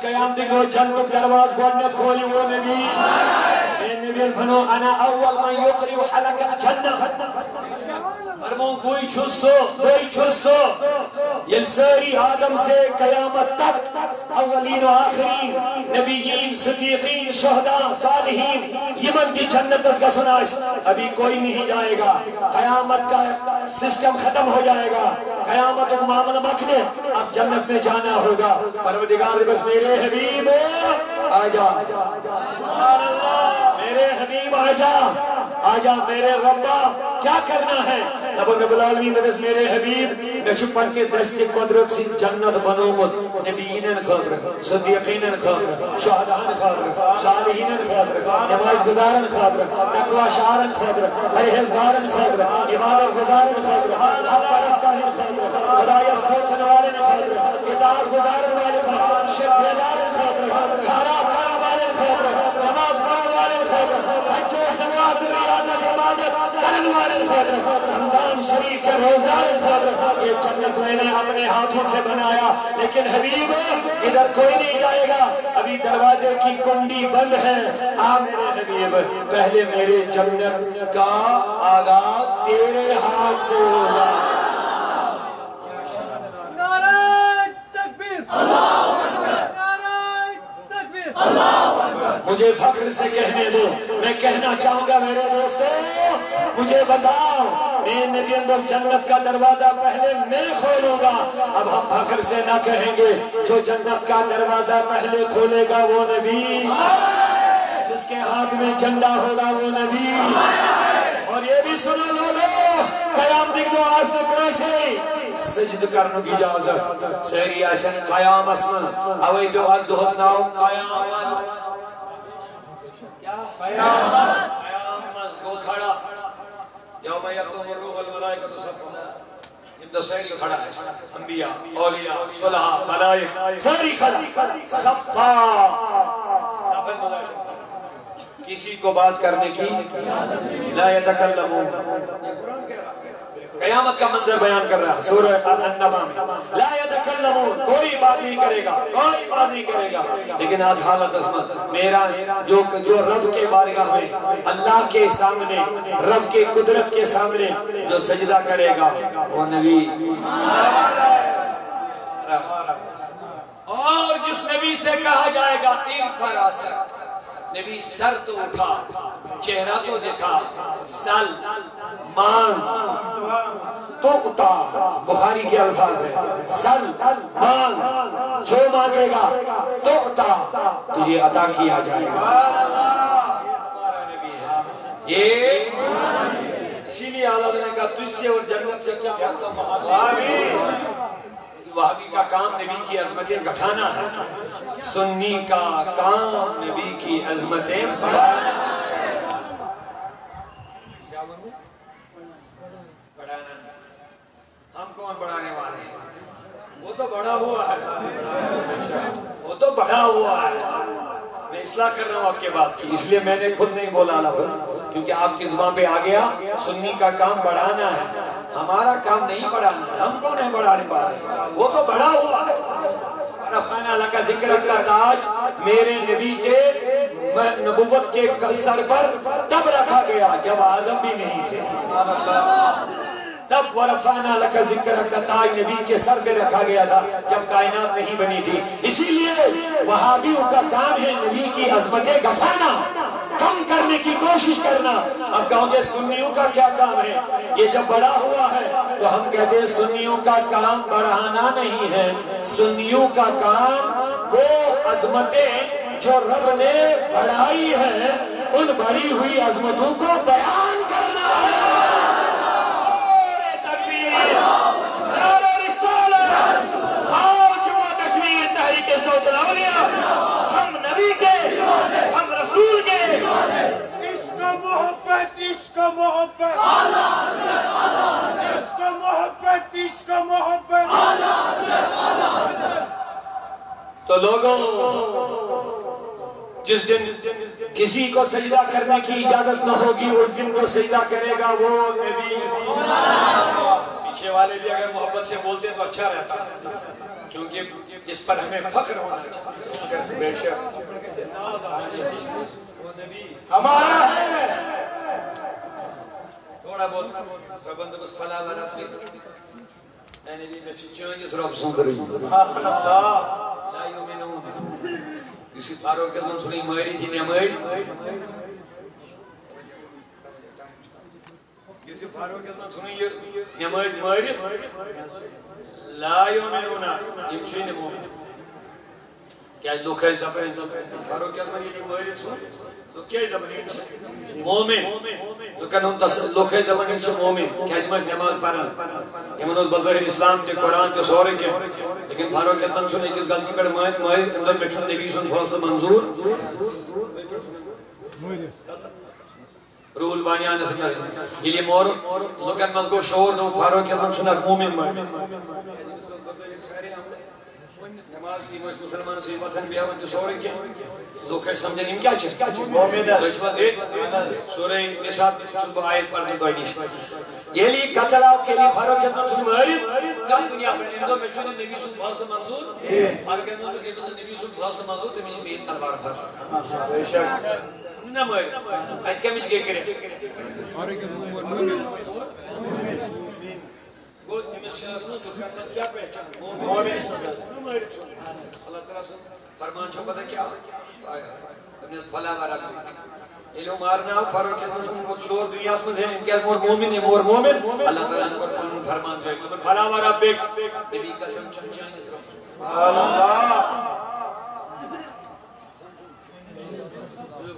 قیامت کو جنت درواز گوڑنت کھولی وہ نبی نبی بنو انا اول من یخری حلق الجنت فرمون دوئی چھسو یل ساری آدم سے قیامت تک اولین و آخرین نبیین صدیقین شہداء صالحین یمن کی جنت کا سناش ابھی کوئی نہیں جائے گا قیامت کا سسٹم ختم ہو جائے گا قیامت و معاملہ مکنے اب جنت میں جانا ہوگا پروردگار بس میرے حبیب آجا میرے حبیب آجا میرے ربا کیا کرنا ہے رب العالمین بس میرے حبیب میں چھپن کے دست قدرت سی جنت بنومت نبیین خاطر صدیقین خاطر شہدان خاطر صالحین خاطر نماز گزارن خاطر تقوی شعارن خاطر پرہیزگارن خاطر عبادت گزارن خاطر حق پرستان خاطر خدایس کھوچن والن خاطر اطاعت گزارن والن خاطر شرک بیدارن خاطر کھارا کرن والن خاطر نماز پڑھن والن خاطر حج و زکات ریاضت عبادت کرن والن خاطر رمضان شریف کے روزدار خاطر یہ جنت میں نے اپنے ہاتھوں سے بنایا لیکن حبیب ادھر کوئی نہیں جائے گا ابھی دروازے کی کنڈی بند ہے میرے حبیب پہلے میرے جنت کا آغاز تیرے ہاتھ سے ہوگا نعرہ تکبیر نعرہ تکبیر مجھے فخر سے کہنے دو میں کہنا چاہوں گا میرے دوستو مجھے بتاؤ میں نبی اندر جنت کا دروازہ پہلے میں کھولوں گا اب ہم فخر سے نہ کہیں گے جو جنت کا دروازہ پہلے کھولے گا وہ نبی جس کے ہاتھ میں جھنڈا ہوگا وہ نبی اور یہ بھی سنو لوگو قیامت دو آسن کیسے سجد کرنو کی اجازت سہری ایسن قیام اسمز اوئی بیو ادو حسناو قیامت قیامت گو کھڑا یوم یقوم الروح الملائکۃ صفا اندہ سہری کھڑا ہے انبیاء اولیاء صلحاء ملائک سہری کھڑا صفا شافت ملائک کسی کو بات کرنے کی لا یتکلمون قیامت کا منظر بیان کر رہا ہے سورہ النبا میں لا یتکلمون کوئی بات نہیں کرے گا لیکن حالت عظمت میرا جو رب کے بارگاہ میں اللہ کے سامنے رب کے قدرت کے سامنے جو سجدہ کرے گا وہ نبی اور جس نبی سے کہا جائے گا ارفع راسک نبی سر تو اٹھا چہرہ تو دکھا سل مان تو اٹھا بخاری کے الفاظ ہے سل مان جو مانگے گا تو اٹھا تجھے عطا کیا جائے گا یہ اسی لیے اللہ نے کہا تجھ سے اور جنت سے کیا وہابی کا کام نبی کی عظمتیں گھٹانا ہے سنی کا کام نبی کی عظمتیں بڑھانا ہم کون بڑھانے والے ہیں وہ تو بڑا ہوا ہے میں اصلاح کر رہا ہوں آپ کے بات کی اس لیے میں نے خود نہیں بولا لفظ کیونکہ آپ کی زبان پہ آ گیا سنی کا کام بڑھانا ہے ہمارا کام نہیں بڑھانا ہے ہم کون ہیں بڑھانے والے وہ تو بڑا ہوا ہے رفعنا لک ذکرک کا تاج میرے نبی کے نبوت کے سر پر تب رکھا گیا جب آدم بھی نہیں تھے تب ورفعنا لک ذکرک کا تاج نبی کے سر پہ رکھا گیا تھا جب کائنات نہیں بنی تھی اسی لیے وہابیوں کا کام ہے نبی کی عظمتیں گھٹانا کم کرنے کی کوشش کرنا اب کہوں گے سنیوں کا کیا کام ہے یہ جب بڑا ہوا ہے تو ہم کہتے ہیں سنیوں کا کام بڑھانا نہیں ہے سنیوں کا کام وہ عظمتیں جو رب نے بڑھائی ہے ان بڑھی ہوئی عظمتوں کو بیان کرنا ہے ہم نبی کے ہم رسول کے عشق محبت عشق محبت عشق محبت عشق محبت تو لوگوں جس دن کسی کو سجدہ کرنے کی اجازت نہ ہوگی اس دن کو سجدہ کرے گا وہ نبی پیچھے والے بھی اگر محبت سے بولتے تو اچھا رہتا کیونکہ اس پر ہمیں فخر ہونا چاہیے. بے شک وہ نبی ہمارا ہے. تھوڑا بہت ربند بس فلا ورا میں نبی میں چانس رب سندری لا یؤمنون. اسی فاروق اعظم سنی ماری تھی نماز. اسی فاروق اعظم سنی نماز مارت لا یؤمنون یم چھ نمون. کیا لوگ ہے دپن فاروق اعظم یہ مارت سن لوگ کیا دپن مومن لوگ ہے دپن یم چھ مومن کیا مس نماز پڑھان یمن اس بظاہر اسلام تے قرآن تے سورے کے. لیکن فاروق اعظم سن ایک غلطی پر مائر میں چھن نبی سن فیصلہ منظور رول بانیان سے یہ مور لوکن مز گو شور دو فاروق اعظم سن اک مومن مائر نماز کی مسلمان سے وطن بیاون تو سورے کے لوگ ہے سمجھن ہم کیا چھے مومن سورہ نساء چھو آیت پڑھنے تو نیش یہ لی قتل آو کے لی فاروق اعظم سن مہرب کل دنیا پر اندو میں چھوڑی نبی سن فاصل منظور فاروق اعظم میں چھوڑی نبی سن فاصل منظور تو مجھے میں تلوار فاصل بے شک نہ مہرب آج کیا مجھے گئے کرے فاروق اعظم گوٹ نمیس شاہسنو تو کرناس کیا پہچان مومن اللہ تعالیٰ سے فرمان چھو پتہ کیا تم نے فلا ورہ علم مارنا فاروق اعظم کو شور دنیا میں ہے ان کے مور مومن ہے مور مومن اللہ تعالیٰ ان کو فرمان دے فلا ورہ بک نبی قسم چنچائیں سبحان اللہ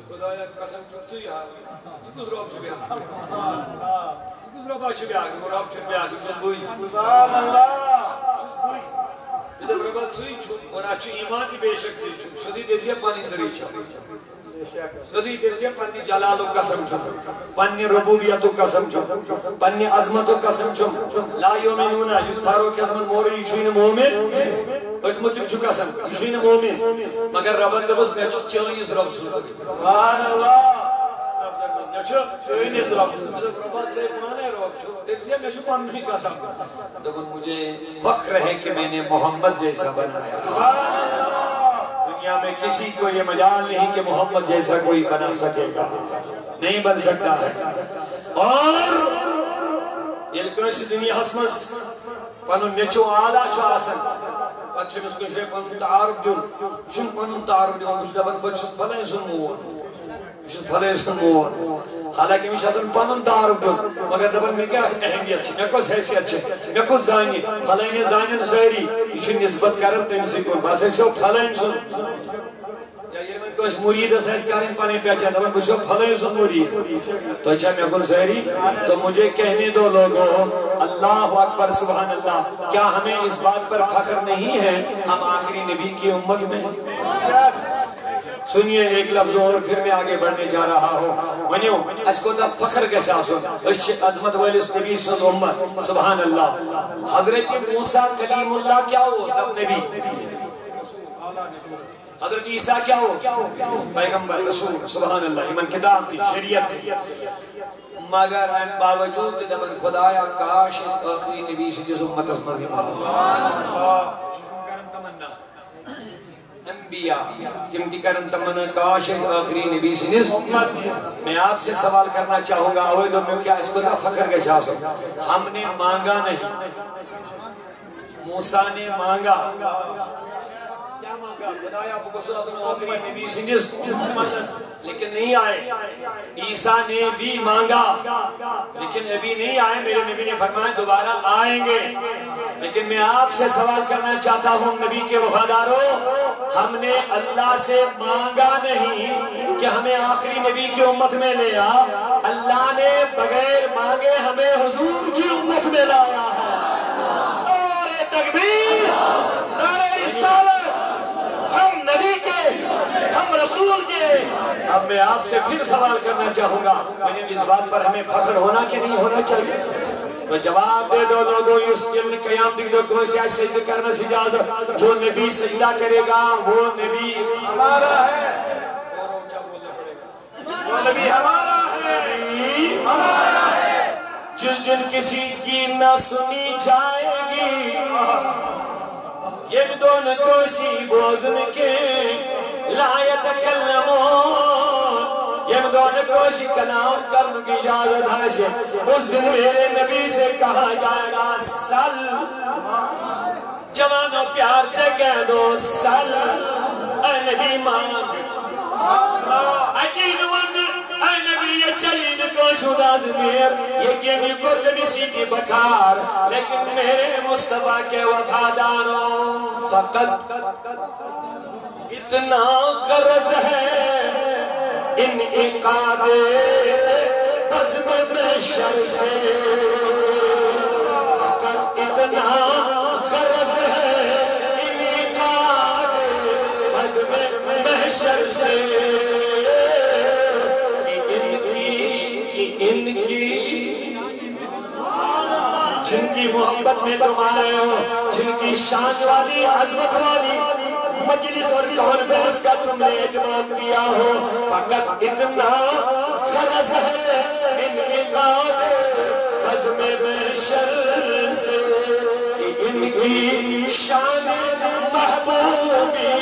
خدایا قسم چنچو یہ گزرو اب چھوڑے گزرو با چھوڑے آگے مور اب چھوڑے آگے چنبوئی سبحان اللہ بدر ربات سوئی چھو اور آچو ایمان کی بے شک سے چھو شدی دیدیا پانی دری چھو شدی دیدیا پانی جلالو قسم چھو پانی ربوبیتو قسم چھو پانی عظمتو قسم چھو لا یومنونا یس فاروق اعظم موری یشوین مومن اس مطلق چھو قسم یشوین مومن مگر ربان دبس میں چھو چانیس رب سنگر سبحان اللہ چھو چوینس رب مطلب ربات سے مانے رب چھو دیکھئے میں چھو پانی قسم دکن مجھے فخر ہے کہ میں نے محمد جیسا بنایا دنیا میں کسی کو یہ مجال نہیں کہ محمد جیسا کوئی بنا سکے گا نہیں بن سکتا ہے اور یہ کنسی دنیا حسمس پنو نیچو آلہ چھو آسن پت چھو اس کو شے پنو تعارف دیون چھن پنو تعارف دیون کچھ دبن بچھ پھلے سنمون کچھ پھلے سنمون حالانکہ میں شاید پنن تعارف دیون مگر دبن میں کیا اہمیت چھے میں کس حیثیت چھے میں کس زائنی پھلے زائنین سہری یہ نسبت کرم تمسی کن بس ایسو پھلے سن یا یہ میں کوئی مرید ہے اس کارن پانے پہچان دبن بچھو پھلے سن مرید تو اچھا میں کن سہری تو مجھے کہنے دو لوگوں اللہ اکبر سبحان اللہ کیا ہمیں اس بات پر فخر نہیں ہے ہم آخری نبی کی امت میں سنیے ایک لفظ اور پھر میں آگے بڑھنے جا رہا ہوں ونیو اس کو دا فخر کے ساسو اس عظمت والی اس نبی صلی اللہ علیہ وسلم سبحان اللہ حضرت موسیٰ کلیم اللہ کیا ہو تب نبی حضرت عیسیٰ کیا ہو پیغمبر رسول سبحان اللہ ایمان کتاب تھی شریعت تھی مگر ان باوجود دبن خدایا کاش اس آخری نبی سے جس امت اس مزید انبیاء تمتی کرن تمنا کاش اس آخری نبی سے نس میں آپ سے سوال کرنا چاہوں گا اوہ دو میں کیا اس کو دا فخر کے شاہ سو ہم نے مانگا نہیں موسیٰ نے مانگا کیا مانگا خدایا آپ کو صلی اللہ علیہ وسلم آخری نبی سے نس لیکن نہیں آئے عیسیٰ نے بھی مانگا لیکن ابھی نہیں آئے میرے نبی نے فرمایا دوبارہ آئیں گے لیکن میں آپ سے سوال کرنا چاہتا ہوں نبی کے وفاداروں ہم نے اللہ سے مانگا نہیں کہ ہمیں آخری نبی کی امت میں لے آ اللہ نے بغیر مانگے ہمیں حضور کی امت میں لایا ہے نعرہ تکبیر نعرہ رسالت ہم نبی کے ہم رسول کے اب میں آپ سے پھر سوال کرنا چاہوں گا اس بات پر ہمیں فخر ہونا کہ نہیں ہونا چاہیے تو جواب دے دو لوگوں اس کے قیام دن دو کون سے سجدہ کرنے سے اجازت جو نبی سجدہ کرے گا وہ نبی ہمارا ہے وہ نبی ہمارا ہے ہمارا ہے جس دن کسی کی نہ سنی جائے گی یم دون کوشی بوزن کے لا یتکلمون یم دون کوشی کلام کرنے کی اجازت ہے اس دن میرے نبی سے کہا جائے گا سل جوانوں پیار سے کہہ دو سل اے نبی مانگ اے نبی یہ چلین کو شدہ زمیر یقینی کردنی سیٹی بکار لیکن میرے مصطفیٰ کے وفاداروں فقط اتنا غرض ہے انعقاد بزم محشر سے فقط اتنا غرض ہے انعقاد بزم محشر سے جن کی محبت میں تم آئے ہو جن کی شان والی عظمت والی مجلس اور کانفرنس کا تم نے اہتمام کیا ہو فقط اتنا غرض ہے انعقاد بزم محشر سے کہ ان کی شان محبوبی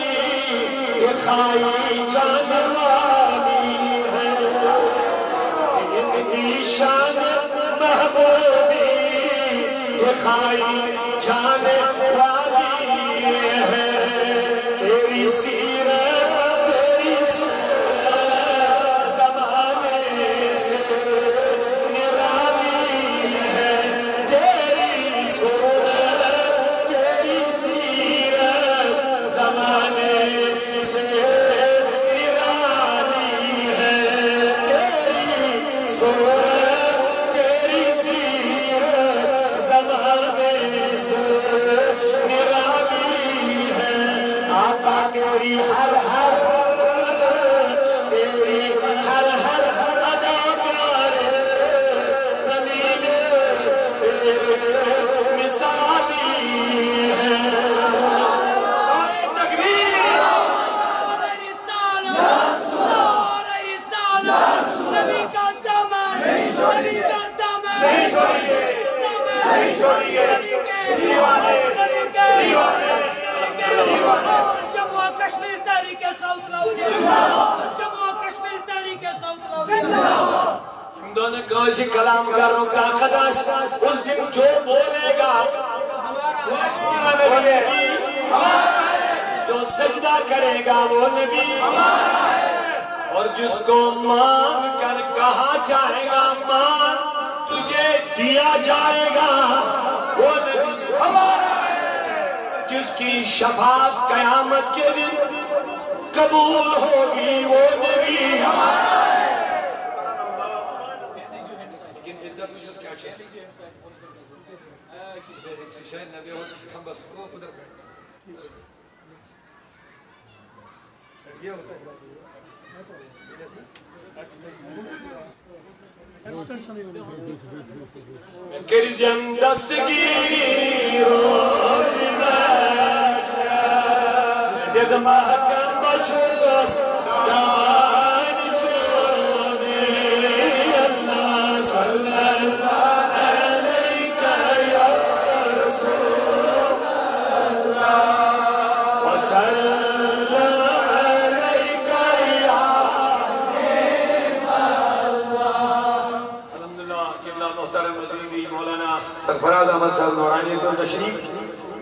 دکھائی جانے والی ہے ان کی شان محبوبی دکھائی جانے والی ہے تیری سیرت زمانے سے نرالی ہے تیری صورت تیری سیرت زمانے سے نرالی ہے تیری صورت تیری سیرت زمانے سے نرالی ہے آقا تیری ہر ادا پیارے دلیل مثالی ہے تکبیر نبی کا دامن نبی کا دامن جموں و کشمیر تحریک صوت لوزی جموں و کشمیر تحریک صوت لوزی دونوں کوشی کلام کرنے کا قدس اس دن جو بولے گا وہ نبی جو سجدہ کرے گا وہ نبی اور جس کو مانگ کر کہا جائے گا مانگ تجھے دیا جائے گا وہ نبی جس کی شفاعت قیامت کے دن قبول ہوگی وہ نبی لیکن عزت وشس کیا چیز شاید نبی ہو ہم بس وہ قدر بیٹھ کرجم دستگیری روز محشر دید محکم بچوس دامان چونے اللہ صلی اللہ علیکہ یا رسول اللہ وسلم علیکہ یا محترم عزیزی مولانا سرفراز احمد صاحب نورانی تو تشریف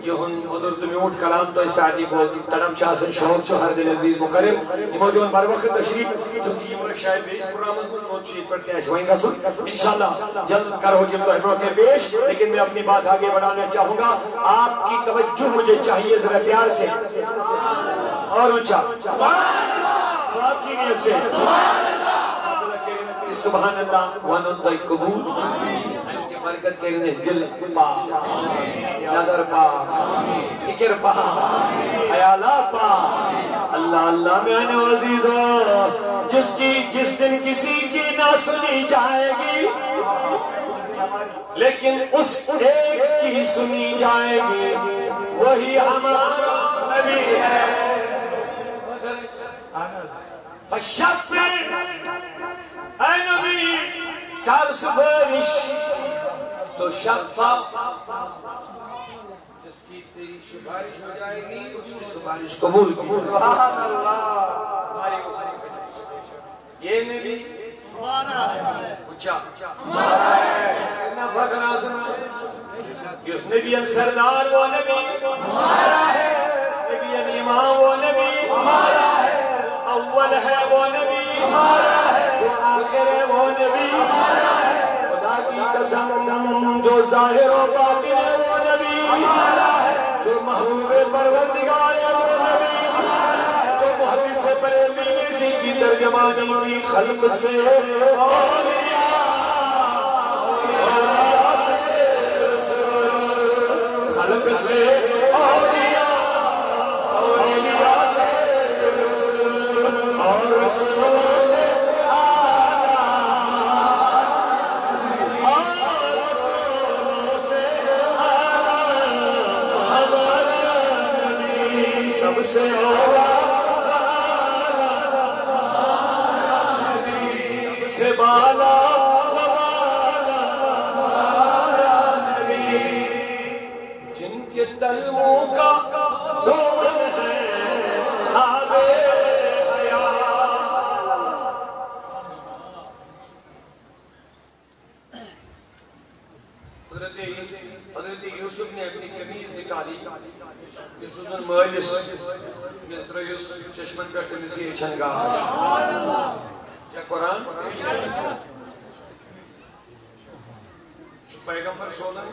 یہ ہن ادھر تمیوٹ کلام تو اس ساعتی کو تڑم چاسن شوق چو ہر دل عزیز مقرب یہ موجود بر وقت تشریف چونکہ یہ مرا شاید بیس پرامت من موت چیز پڑھتے ہیں سوئیں گا سن انشاءاللہ جلد کرو جب تو حبروں کے پیش لیکن میں اپنی بات آگے بڑھانا چاہوں گا آپ کی توجہ مجھے چاہیے ذرا پیار سے اور اونچا سواب کی نیت سے سبحان اللہ وانتائی قبول ان کے برکت کرنے دل پاک نظر پاک فکر پاک خیالات پاک اللہ اللہ میں نے عزیزہ جس دن کسی کی نہ سنی جائے گی لیکن اس ایک کی سنی جائے گی وہی ہمارا نبی ہے فشفر اے نبی کر سفارش تو شفا جس کی تیری سفارش ہو جائے گی اس کی سفارش قبول کی سبحان اللہ ہماری یہ نبی ہمارا ہے اچھا ہمارا ہے اتنا فخر آسن اس نبی سردار وہ نبی ہمارا ہے نبی امام وہ نبی ہمارا ہے اول ہے وہ نبی ہمارا ہے جو آخر ہے وہ نبی ہمارا ہے خدا کی قسم جو ظاہر و باطن ہے وہ نبی ہمارا ہے جو محبوب پروردگار ہے وہ نبی تو محدث بریلوی نے اسی کی ترجمانی کی خلق سے اولیاء سے رسول خلق سے اولیاء سے رسول اور رسول سے آلہ اور رسولوں سے آلہ ہمارا نبی سب سے اولا سے بالا جن کے تلووں کا دھون ہے آب حضرت یوسف نے اپنی قمیض نکالی یوسف مالس مصر چشمن پر تمسی چھنگا کیا قرآن پیغمبر سولن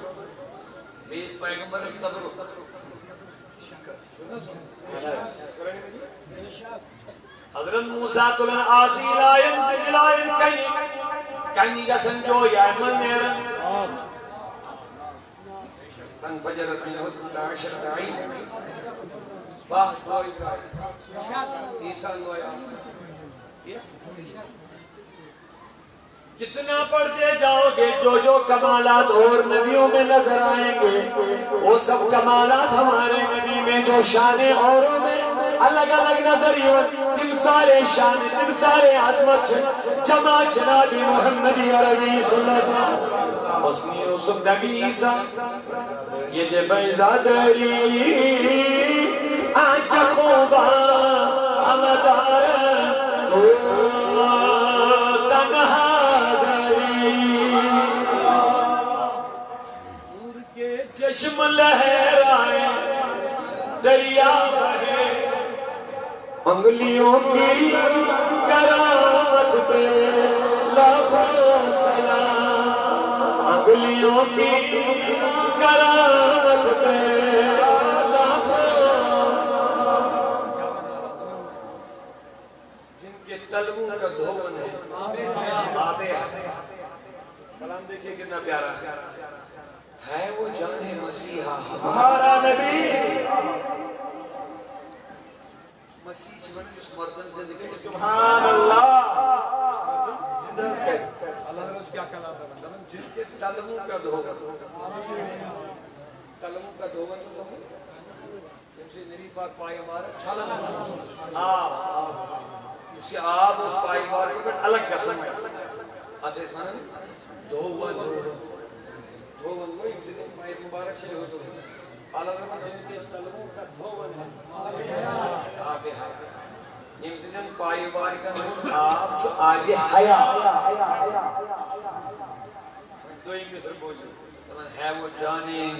بیس پیغمبر استبر حضرت موسیٰ تلن آسی لائن زلائن کنی کا سنجو یعمل نیرن فانفجرت من حسن عشرة عين واحد دو ابراہیم عیسیٰ نویا جتنا پڑھتے جاؤ گے جو کمالات اور نبیوں میں نظر آئیں گے وہ سب کمالات ہمارے نبی میں جو شان اوروں میں الگ الگ نظر یون تمثال شان تمثال عظمت جمع جناب محمد عربی صلی اللہ علیہ وسلم حسن یوسف نبی عیسیٰ یہ دے بیزادری آنچہ خوبا ہمدار تو تنہا چشم لہرائے دریا بہے انگلیوں کی کرامت پہ لاکھوں سلام انگلیوں کی کرامت پہ لاکھوں جن کے تلووں کا دھون ہے آبے کلام دیکھئے کتنا پیارا ہے وہ جان مسیحا ہمارا نبی مسیح سے بڑی اس مردن زندگی سبحان اللہ اللہ نے اس کیا کلام ہے جن کے تلووں کا دھون تلووں کا دھون تو سمجھے جن سے نبی پاک پائے ہمارا چھلن آب اسی آب اس پائے ہمارے کو الگ کر سکتے آتے اس معنی دھون دھون وہ انسان مائر مبارک سے ہوتا ہے اللہ رحمہ جن کے تلووں کا دھون ہے آب حیا انسان پائے مبارک کا آب جو آب حیا دو ہی مصر بوجھو تمہیں ہے وہ جانے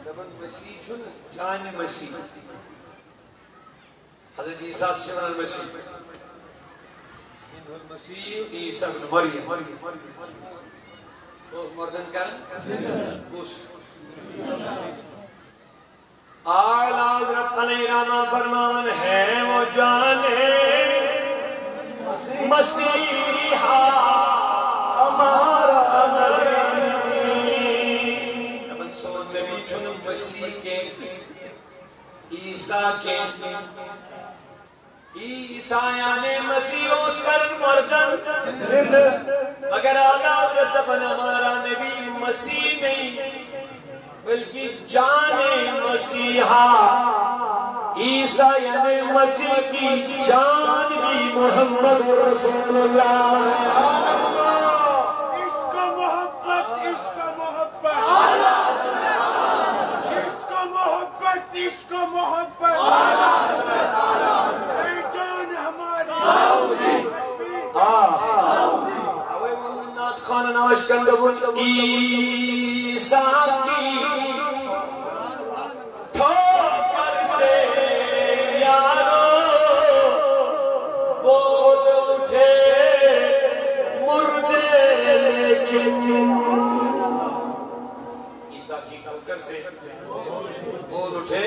تمہیں مسیح چھن جان مسیح حضرت عیسیٰ سے بنا مسیح المسیح عیسیٰ بن مریم تو مردن کرن گوش اعلیٰ حضرت علیہ رحمہ فرمان ہے وہ جانے مسیحا ہمارا نبی نبن سون نبی چنم مسیح کے عیسیٰ کے عیسیٰ یعنی مسیح اس کرن مردن مگر اعلیٰ حضرت بن ہمارا نبی مسیح نہیں بلکہ جان مسیحا عیسیٰ یعنی مسیح کی جان بھی محمد رسول اللہ عشق محبت عشق محبت پر اے جان ہماری اوے محمد نات خان ناش کندبون عیسیٰ کی ٹھوکر سے یارو بول اٹھے مردے لیکن عیسیٰ کی ٹھوکر سے بول اٹھے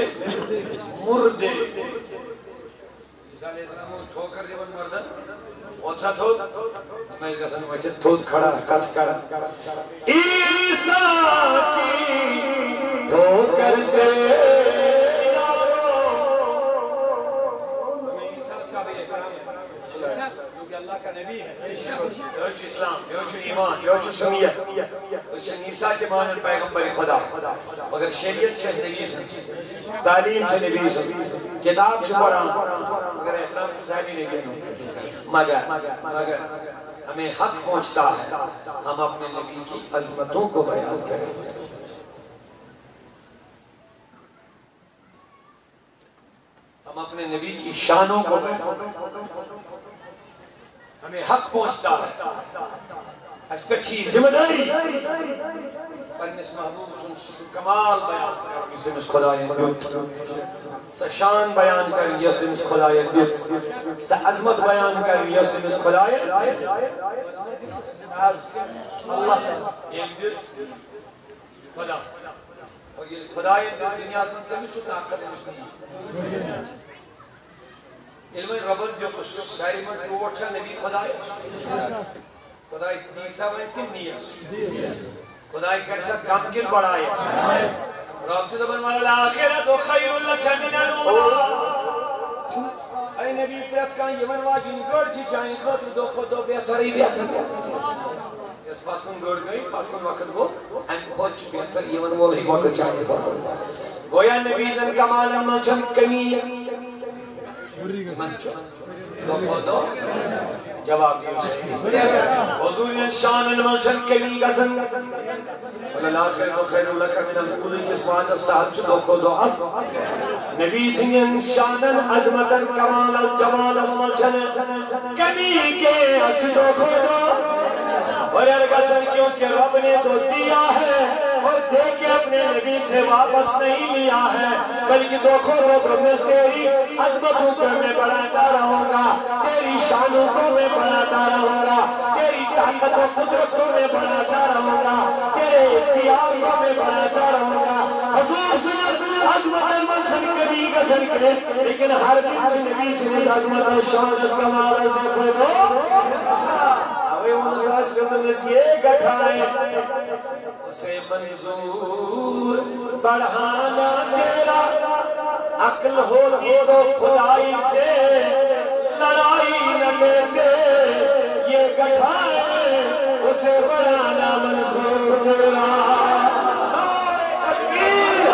مردے عیسیٰ علیہ السلام اس ٹھوکر جبن مردن اوچھا تھود میں اس کا سن وچھے تھود کھڑا کچھ کھڑا عیسیٰ کی ٹھوکر سے یارو ہمیں عیسیٰ کا بھی اکرام ہے کیونکہ اللہ کا نبی ہے یہ چھو اسلام یہ چھو ایمان یہ چھو شریعت اس چھو عیسیٰ کے مانن پیغمبر خدا مگر شریعت چھے نبی سے تعلیم چھے نبی سے کتاب چھو پڑھا مگر احترام چھو صاحبی نہیں کہنا مگر ہمیں حق پہنچتا ہے ہم اپنے نبی کی عظمتوں کو بیان کریں ہم اپنے نبی کی شانوں کو بیان کریں ہمیں حق پہنچتا ہے اس پر چیز ذمہ داری پنس محبوب کمال بیان کریں اس دن اس خدای دیت سا شان بیان کریں اس دن اس خدای دیت سا عظمت بیان کریں اس دن اس خدای خدا اور یہ خدای دنیا سے کمی چھو طاقت مجھنی علم ربط جو کچھ ساری من ٹوٹھا نبی خدای خدای تیسا بنے تم نیس خدای کرسا کم کل بڑھائے رب تو بن والا الآخرت و خیر لکا من الأولا اے نبی پرت کان یمن واجن گرد چی چاہیں خود دو خود دو بیتری بیتر اس بات کن گرد گئی بات کن وقت گو ان خود چی بیتر یمن والی وقت چاہیں خود گویا نبی زن کمالا ملچن کمی منچو دو خود دو جواب دیو سے حضور شان الملچن کمی گزن وَلَلَا خَيْرُ لَكَ مِنَ الْأُولِ کس بات استحد چلو خود و عف نبی سنگن شانن عظمتن کمال الجمال اسملچن کمی کے اچھو خود اور ارگسن کیونکہ رب نے تو دیا ہے اور دے کے اپنے نبی سے واپس نہیں لیا ہے بلکہ دو خود و میں تیری عظمتوں کو میں بڑھاتا رہوں گا تیری شانوں کو میں بڑھاتا رہوں گا تیری طاقت و قدرت کو میں بڑھاتا رہوں گا تیرے اختیار کو میں بڑھاتا رہوں گا حضور سنر عظمت المنشن کبھی گزن کے لیکن ہر دن سے نبی سنس عظمت و شان اس کمال دیکھو دو اوے منساش کمالس یہ گھٹائیں اسے منظور بڑھانا تیرا عقل ہوتی تو خدائی سے لڑائی نہ لیتے یہ گھٹائیں اسے بڑھانا منظور تیرا نعرہ تکبیر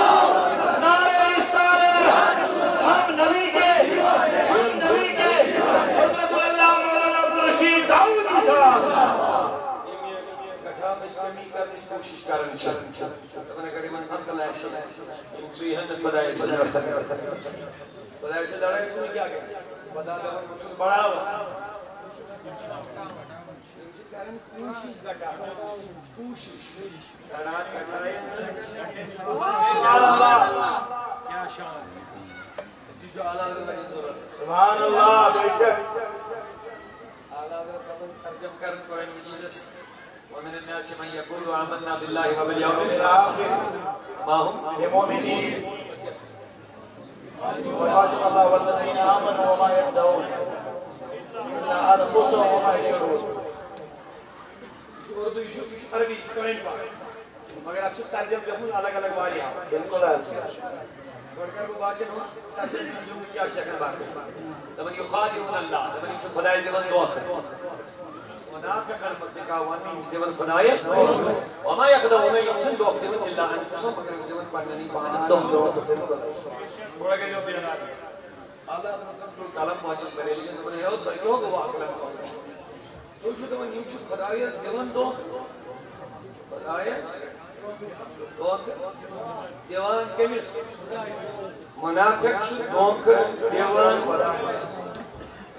نعرہ رسالت ہم نبی کے حضرت اللہ مولانا عبدالرشید داؤدی صاحب گھٹا میں کمی کرنے کوشش کرنے چاہتے اپنے قریباً حق لائے سے انچوئی ہند خدای سے لڑتا خدای سے لڑائی چھوڑی کیا گیا خدا دور مجھے بڑا ہوا کوشش گھٹا کوشش لڑان گھٹائے سبحان اللہ کیا شان جو اعلیٰ حضرت کی ضرورت ہے سبحان اللہ بے شک اعلیٰ حضرت کا ترجم کرن قرآن مجیدس ومن الناس من يقول آمنا بالله وباليوم الآخر ما هم بمؤمنين ويعلم الله والذين آمنوا وما يخدعون إلا أنفسهم وما يشعرون اردو ایشو عربی قرآن پاک مگر آپ چھو ترجم جب الگ الگ باری ہاں بالکل ایسا ورکر کو باقی ہوں ترجم جو کیا شکل باقی لمن یخادعون اللہ لمن چھو خدای دیون دعا کر منافق المتقا وانی دیون خدای وما یخدعون یمچن دعا دیون اللہ انفسهم مگر دیون پڑھنی پاہنن دعا تھوڑا کہ جو بیان آگے اللہ حضرت کلم موجود بنے لیکن تو بنے ہوت کیوں دعا کلم موجود تو شو دیون یمچن خدای دیون دعا خدای دعا دیوان کمیت منافق چھُ دھوکہٕ دِوان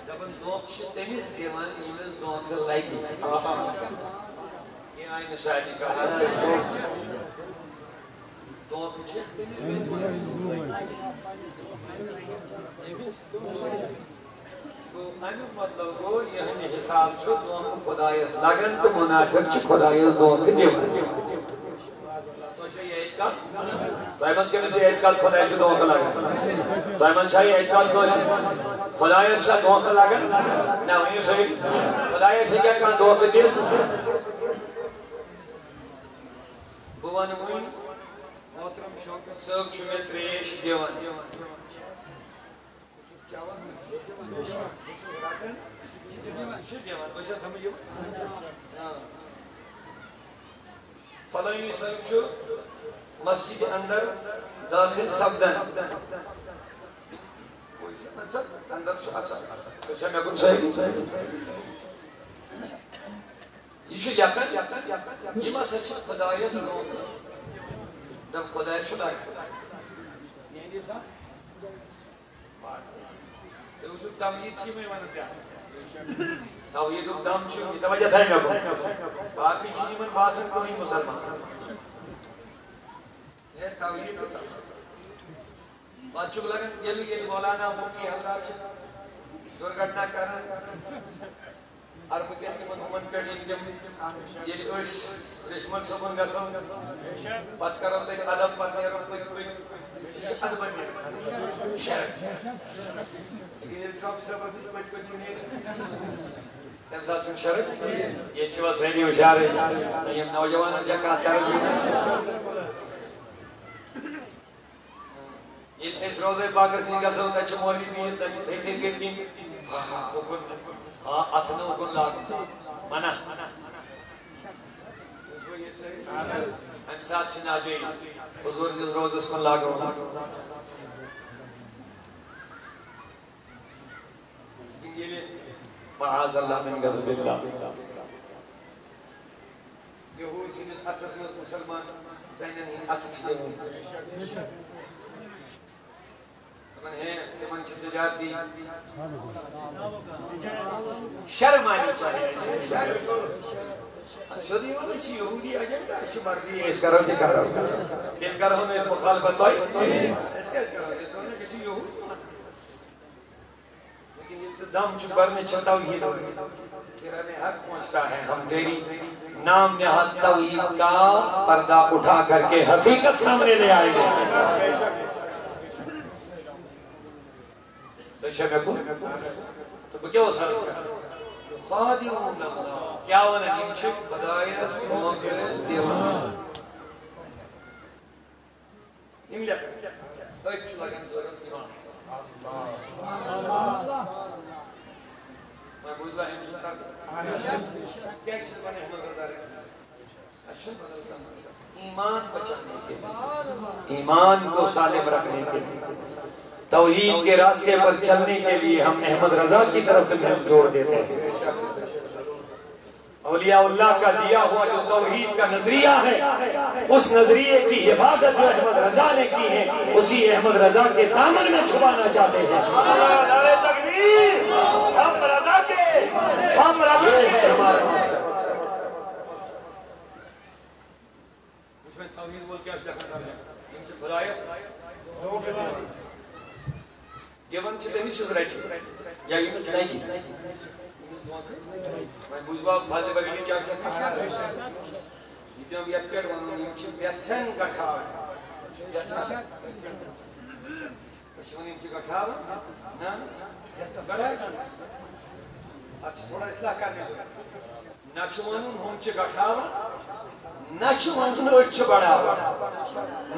دَپان دھوکہٕ چھُ تٔمِس دِوان ییٚمِس دھوکہٕ لگہِ یہِ آیہِ نہٕ سارنٕے کَتھ دھوکہٕ چھُ امیُک مطلب گوٚو یِہنٛدِ حِساب چھُ دھوکہٕ خۄدایَس لگان تہٕ منافق چھِ خۄدایَس دھوکہٕ دِوان تۄہہِ چھا یہِ اعتقاد تۄہہِ منٛز کٔمِس یہِ اعتقاد خۄدایَس چھُ دھوکہٕ لگان تۄہہِ منٛز چھا یہِ اعتقاد کٲنٛسہِ خۄدایَس چھا دھوکہٕ لگان نہ ؤنِو صحیح خۄدایَس ہیٚکیٛاہ کانٛہہ دھوکہٕ دِتھ بہٕ وَنہٕ وٕنۍ محترم شوکت صٲب چھُ مےٚ ترٛیش دِوان فلانی صاحب چھُ مسجد اندر داخل سپدان اندر چھُ اژان تُہۍ چھا مےٚ کُن صحیح یہِ چھُ یَژھان یِم ہسا چھِ خۄدایَس دھوکہٕ دَپ خۄدایَس چھُ لگان تُہۍ وٕچھِو توحیٖد چھِ یِمَے وَنان توحیٖدُک دم چھُ توجہ تھایہِ مےٚ کُن باقٕے چھِ یِمن باسان کٕہٕنۍ مُسلمان ہے توحیٖد تہٕ پتہٕ چھُکھ لگان ییٚلہِ مولانا مفتی حضرات چھِ دُرگھٹنا کران عربہٕ کٮ۪ن تِمن ہُمن پٮ۪ٹھ ییٚلہِ أسۍ رِشمن صٲبُن گژھو پتہٕ کرو تیٚلہِ ادب پتہٕ نیرو پٔتۍ پٔتۍ یہِ چھُ ادبن نیران شرک ییٚلہِ ٹرٛمپ صٲبس نِش پٔتۍ پٔتۍ نیرِ تَمہِ ساتہٕ چھُنہٕ شرک ییٚتہِ چھِ وۄنۍ سٲری ہُشارٕے یِم نوجوانن چھا کانٛہہ تربیت ییٚلہِ أسۍ روزے باغس نِش گژھو تتہِ چھِ مولوی بِہِتھ تتہِ چھِ تھٔدۍ تھٔدۍ کِنۍ اُکُن اتھٕ نہٕ اُکُن لاگُن منع امہِ ساتہٕ چھِ ناجٲیز حضوٗر نِس روزس کُن لاگُن ییٚلہِ معاذ اللہ من غضب اللہ یہوٗد سٕنٛدِس اتھس منٛز مُسلمان زنٮ۪ن ہٕنٛدۍ اتھٕ چھِ دِوان دپان ہے تِمن چھِ تجارتی شرم آنی چاہیے سیوٚدُے وَن أسۍ چھِ یہوٗدی ایجنڈا اَسہِ چھِ مرضی أسۍ کرو تہِ کرو تیٚلہِ کرہو نہٕ أسۍ مُخالفت تۄہہِ أسۍ کیٛازِ کرو أسۍ ژٕ وَنکھ أسۍ چھِ یہوٗدی لیکن ییٚلہِ ژٕ دم چھُکھ برنٕچ چھِ توحیٖد تیرا میں حق پہنچتا ہے ہم تیری نام نہاد توحید کا پردہ اٹھا کر کے حقیقت سامنے لے آئیں گے تو چھے میں کو تو بکیا وہ سارس کر خادمون اللہ کیا وہ نجیم چھک خدایس موقع دیوان نمی لکھ ایک چھو لگن ضرورت ایمان میں بوجھ گا ہم سنتر کیا ایک چیز بنے ہمیں کردار ہے اچھا بدل کا مقصد ایمان بچانے کے لیے ایمان کو سالم رکھنے کے لیے توحید کے راستے پر چلنے کے لیے ہم احمد رضا کی طرف تمہیں جوڑ دیتے ہیں اولیاء اللہ کا دیا ہوا جو توحید کا نظریہ ہے اس نظریے کی حفاظت جو احمد رضا نے کی ہے اسی احمد رضا کے دامن میں چھپانا چاہتے ہیں نعرہ تکبیر ہم رضا کے ہمارا مقصد مجھ میں توحید بول کیا اشتاق کرتا ہے ان سے خدایس Given to them issues right. Yeah, you must like it. My bourgeois father very much. You don't get paid one on you. We are sending a car. Which one you got car? No? Yes, sir. What is that? Nachuan home Chigatava? Nachuan no Chibada.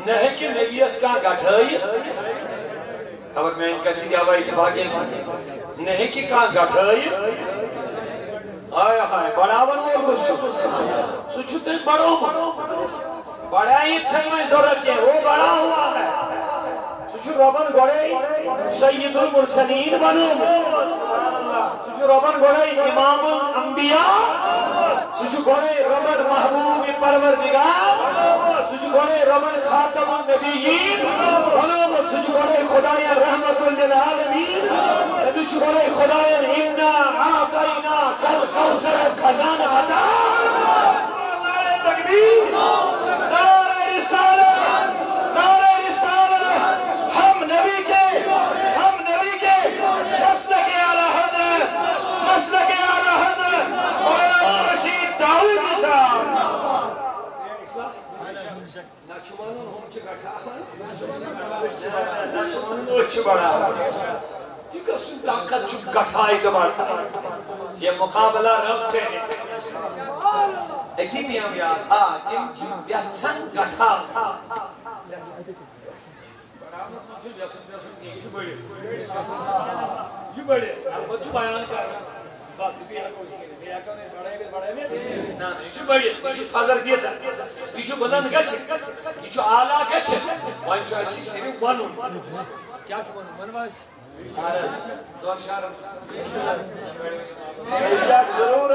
Nahekin Nevias Gatai. خبر میں ان کا سیدھی آوائی اتفاقیں نہیں کی کہاں گھٹائی آئے ہائے بڑاون اور گرشو سوچھتے بڑوں بڑائی چھل میں ضرورت ہے وہ بڑا ہوا ہے سوچھو ربن گوڑے سید المرسلین بنو سوچھو ربن گوڑے امام الانبیاء سچ گوڑے رمن محبوب پروردگار سچ گوڑے رمن خاتم النبیین سچ گوڑے خدایا رحمت للعالمین سچ گوڑے خدایا انا آتینا کل کوثر خزان عطا نعرہ تکبیر نعرہ رسالت نعرہ رسالت ہم نبی کے مسلک اعلی حضرت مسلک اعلی حضرت مولانا رشید داؤد صاحب نقشبانون ہم چکا نقشبانون اوچ بڑا یہ کسن طاقت چک گٹھائی دوبارہ یہ مقابلہ رب سے ایک ٹیم ہم یاد ٹیم چی بیاتسن گٹھا یہ بڑے بچو بیان کر بات بھی ہے کوئی نہیں یہ کہنے بڑے میں نا یہ بڑے یہ حاضر دیا تھا یہ بلند گچ یہ اعلی گچ وان جو اسی صرف ونو کیا ونو منواس دو اشارہ ارشاد ضرور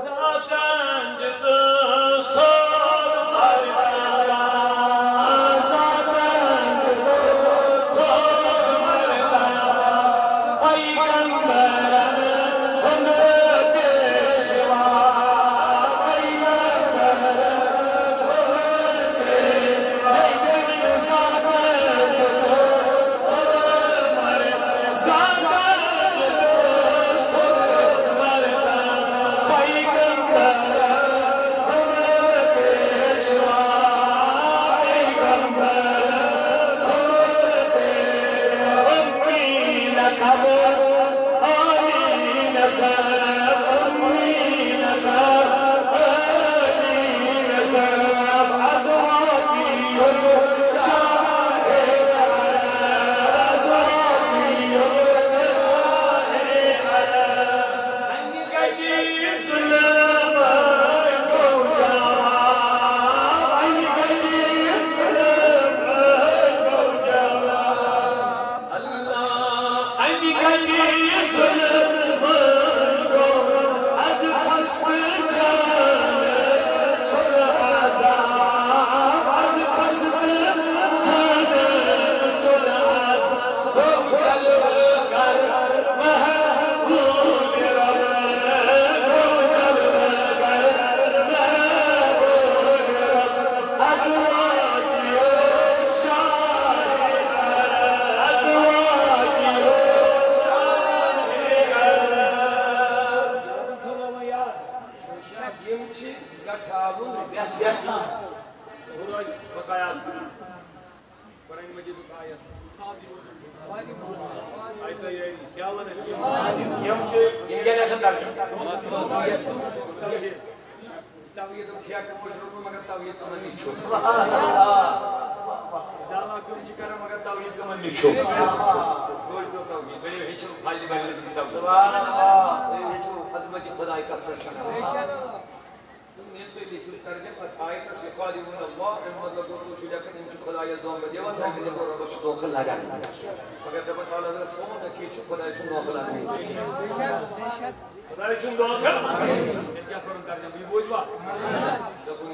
ذاتن دوست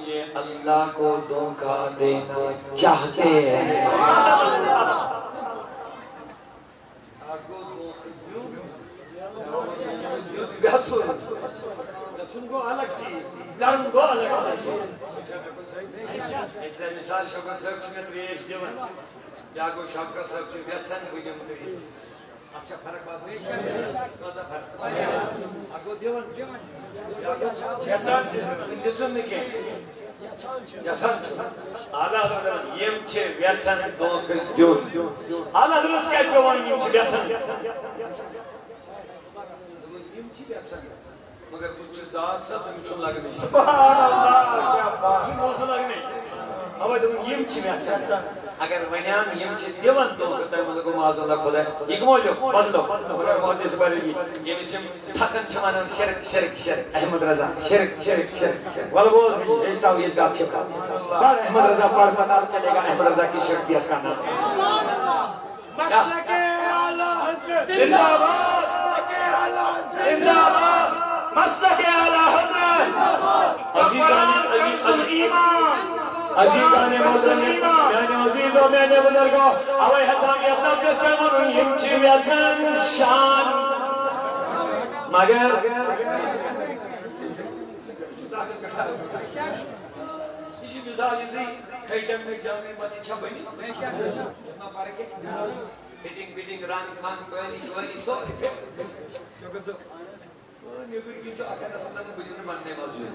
یہ اللہ کو دھوکہ دینا چاہتے ہیں الگ چیز ڈرن گو الگ چیز ایک مثال شوکت صاحب چھنے تریش دیون یا گو شوکت صاحب چھنے بیتسن بجم تریش اچھا فرق بات نہیں کتا فرق اگو دیون دیتسن نکے یسان چھو آلہ حضرت یم چھے بیتسن دوک دیون آلہ حضرت کیا بیوان یم چھے بیتسن یم چھے بیتسن مگر کچھ ذات سا تو مچھن لگنے سبحان اللہ مچھن موخن لگنے اوہ دون یم چھی میں اچھا اگر ونیام یم چھی دیون دو کتا ملکو معاذ اللہ خدا ایک مولو بدلو مگر موضی سے بڑھ گی یہ مسیم تھکن چھمانن شرک شرک شرک احمد رضا شرک شرک شرک والا بول گئی ایش تاویت کا چھپا بار احمد رضا بار پتہ چلے گا احمد رضا کی شخصیت کا نام مسلک اعلی حضرت زندہ باد مسلک اعلی حضرت زندہ باد مسلک اعلی حضرت عزیزان محترم میانه عزیز و میانه بزرگو اوی حسامیت نفس بمون یم چی ویچن شان مگر یہ مثال اسی کھیٹم میں جامعی ماتی چھپنی فٹنگ رنگ پانی شوانی سوری نیبر کی جو آکھا دفعہ بجن بننے موجود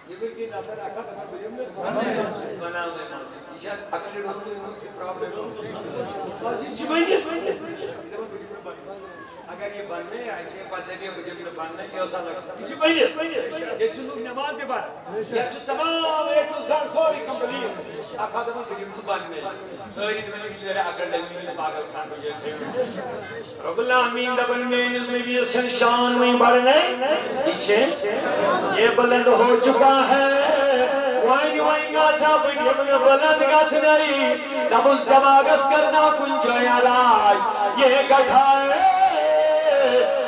نیبر کی نفر آکھا دفعہ بجن بنانے موجود اشار اکلی ڈھوک میں ہوتی پرابلم ہوتی چھپنی اگر یہ بننے ایسے پتے بھی مجھے بھی بننے یہ ہوسا لگتا ہے یہ چلوگ نماز دے بار یہ تمام ایک انسان سوری کمپلی آقا دمہ مجھے بھی بننے سوری تو میں نے بچھرے اکر لگنی پاگل خان مجھے رب العالمین دبن میں نظمی بھی اسن شان میں بڑھنے پیچھے یہ بلند ہو چکا ہے وائن گا صاحب یہ بلند گا سنائی نبوز دماغس کرنا کنجو علاج یہ گٹھا ہے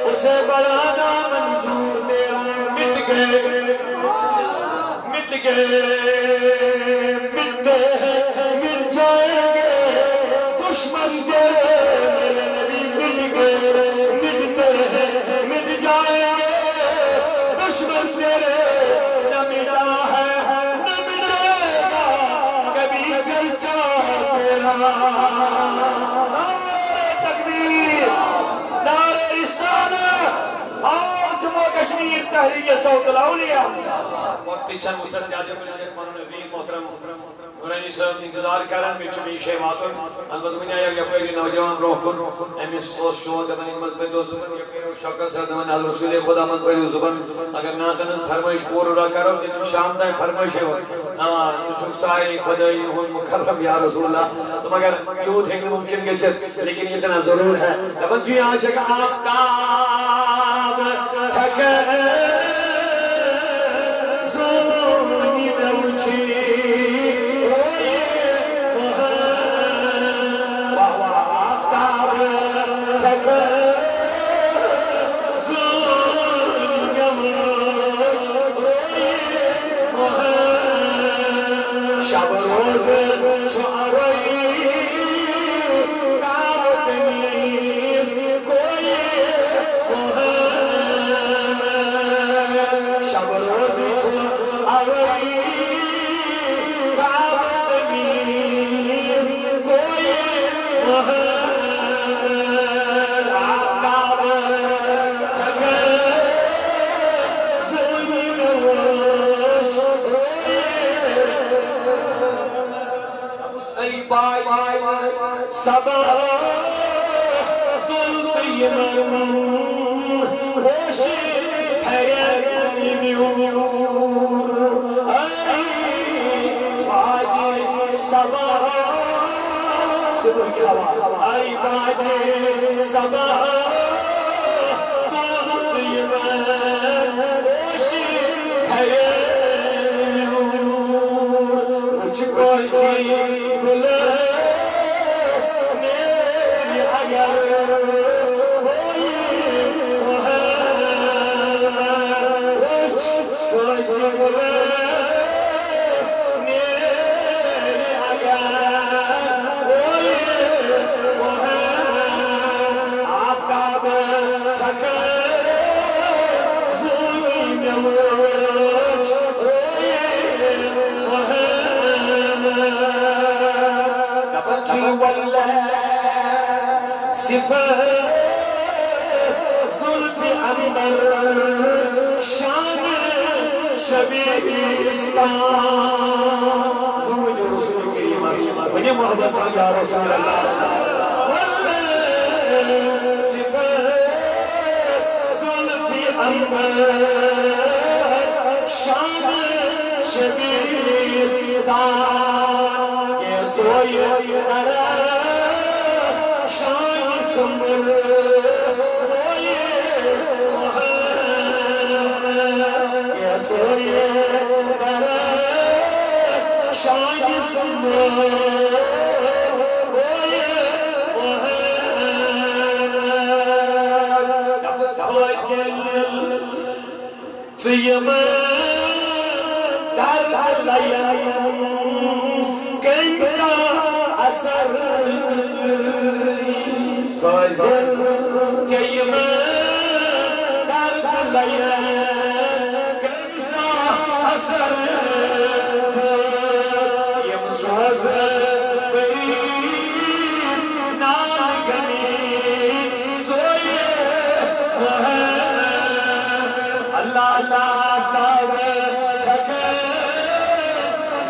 اسے بڑھانا منظور تیرا مٹ گئے مٹ جائیں گے دشمن تیرے میرے نبی مٹ جائیں گے دشمن تیرے نہ مٹا ہے نہ مٹے گا کبھی چرچا تیرا کشمیر تحریک صوت الاولیاء وقتی چند مصد جاجر بلچ اسمان نظیر محترم مرانی صاحب انتظار کرن میں چمی شیواتن انبت منی آیا یا پیری نوجوان روح کن امی سوز شوہ دبن امت پہ دو زبن یا پیرو شوکہ سے دبن از رسول خدا مت پہ دو زبن اگر ناتنز فرمائش پور را کرو تو شام دائیں فرمائش ہے تو چک سائی خدای ہون مکرم یا رسول اللہ تو مگر یود ہے ممکن گچت لیکن اتنا ضرور ہے دبن جی عاشق آفتاب تھکے زونی نوچی آفتاب تھکے زونی نوچی شب روز چھو آرائی کامت نیز کوئی شب روز چھو آرائی کامت نیز کوئی آفتاب تھکے زونی نوچ ای بائی سبا دل قیمن روشی تھیر نیور ای بائی سبا سبو کی ہوا ای بائی سبا دل قیمن روشی تھیر نیور مجھ کوئی سی گلس میری اگر ہوئی مجھ کوئی سی گلس میری اگر ہوئی آفتاب تھکے زونی نوچ نبچی واللہ صفت ظلف عنبر شان شبیہ اسلام زوج رسول کریم ونی محبت صلی اللہ رسول اللہ واللہ صفت ظلف عنبر شان شبیہ اسلام یہ سوئی شان سمر یہ سوئی شان سمر سوئی Siyama dar layan Kemsa asar Fazal Siyama dar layan Kemsa asar Yemswaz Bari Nal Gani Soye Allah Allah Aftab Thake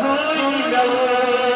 Soy Gawa